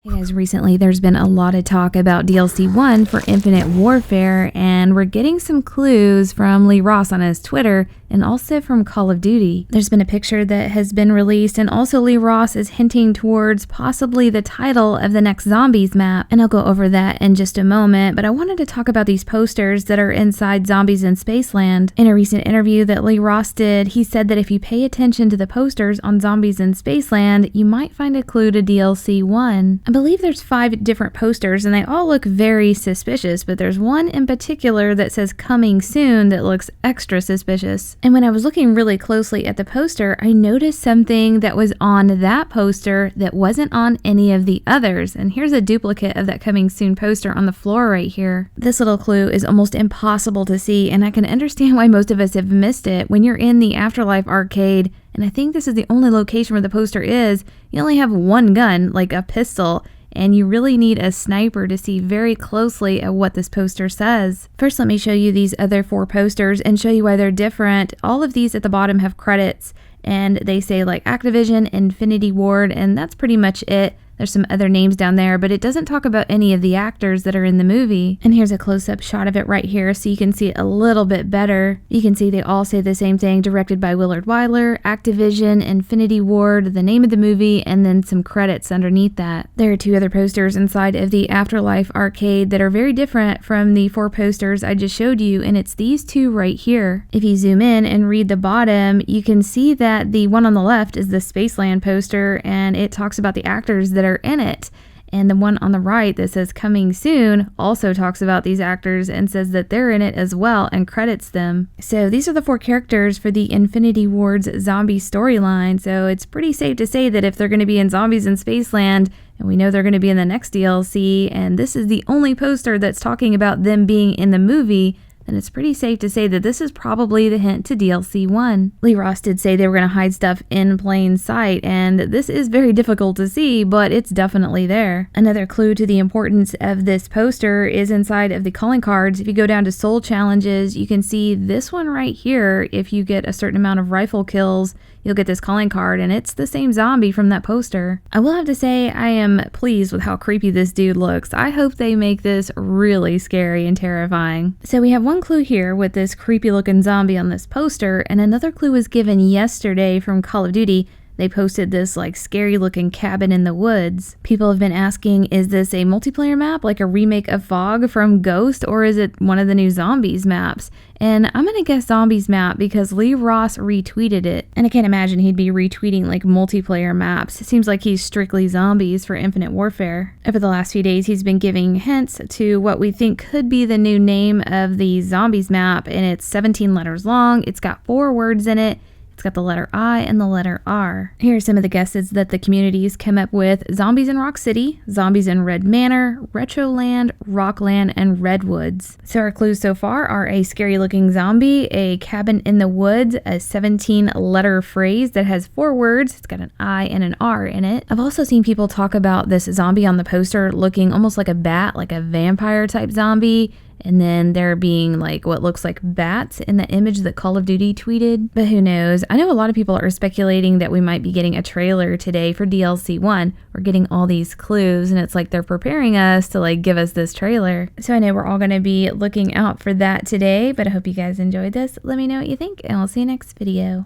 Hey guys, recently there's been a lot of talk about DLC 1 for Infinite Warfare, and we're getting some clues from Lee Ross on his Twitter and also from Call of Duty. There's been a picture that has been released, and also Lee Ross is hinting towards possibly the title of the next Zombies map, and I'll go over that in just a moment, but I wanted to talk about these posters that are inside Zombies in Spaceland. In a recent interview that Lee Ross did, he said that if you pay attention to the posters on Zombies in Spaceland, you might find a clue to DLC 1. I believe there's 5 different posters and they all look very suspicious, but there's one in particular that says coming soon that looks extra suspicious. And when I was looking really closely at the poster, I noticed something that was on that poster that wasn't on any of the others. And here's a duplicate of that coming soon poster on the floor right here. This little clue is almost impossible to see, and I can understand why most of us have missed it. When you're in the Afterlife arcade, and I think this is the only location where the poster is, you only have one gun, like a pistol, and you really need a sniper to see very closely at what this poster says. First, let me show you these other 4 posters and show you why they're different. All of these at the bottom have credits, and they say like Activision, Infinity Ward, and that's pretty much it. There's some other names down there, but it doesn't talk about any of the actors that are in the movie. And here's a close-up shot of it right here so you can see it a little bit better. You can see they all say the same thing, directed by Willard Wyler, Activision, Infinity Ward, the name of the movie, and then some credits underneath that. There are 2 other posters inside of the Afterlife arcade that are very different from the 4 posters I just showed you, and it's these 2 right here. If you zoom in and read the bottom, you can see that the one on the left is the Spaceland poster, and it talks about the actors that are in it, and the one on the right that says coming soon also talks about these actors and says that they're in it as well and credits them. So these are the 4 characters for the Infinity Ward's zombie storyline, so it's pretty safe to say that if they're going to be in Zombies in Spaceland, and we know they're going to be in the next DLC, and this is the only poster that's talking about them being in the movie, and it's pretty safe to say that this is probably the hint to DLC 1. Lee Ross did say they were going to hide stuff in plain sight, and this is very difficult to see, but it's definitely there. Another clue to the importance of this poster is inside of the calling cards. If you go down to soul challenges, you can see this one right here. If you get a certain amount of rifle kills, you'll get this calling card, and it's the same zombie from that poster. I will have to say I am pleased with how creepy this dude looks. I hope they make this really scary and terrifying. So we have one clue here with this creepy looking zombie on this poster, and another clue was given yesterday from Call of Duty. They posted this like scary looking cabin in the woods. People have been asking, is this a multiplayer map, like a remake of Fog from Ghost, or is it one of the new Zombies maps? And I'm gonna guess Zombies map because Lee Ross retweeted it. And I can't imagine he'd be retweeting like multiplayer maps. It seems like he's strictly Zombies for Infinite Warfare. Over the last few days, he's been giving hints to what we think could be the new name of the Zombies map, and it's 17 letters long. It's got 4 words in it. It's got the letter I and the letter R. Here are some of the guesses that the communities come up with. Zombies in Rock City, Zombies in Red Manor, Retroland, Rockland, and Redwoods. So our clues so far are a scary looking zombie, a cabin in the woods, a 17-letter phrase that has 4 words. It's got an I and an R in it. I've also seen people talk about this zombie on the poster looking almost like a bat, like a vampire type zombie. And then there being like what looks like bats in the image that Call of Duty tweeted. But who knows? I know a lot of people are speculating that we might be getting a trailer today for DLC 1. We're getting all these clues, and it's like they're preparing us to like give us this trailer. So I know we're all going to be looking out for that today, but I hope you guys enjoyed this. Let me know what you think, and we'll see you next video.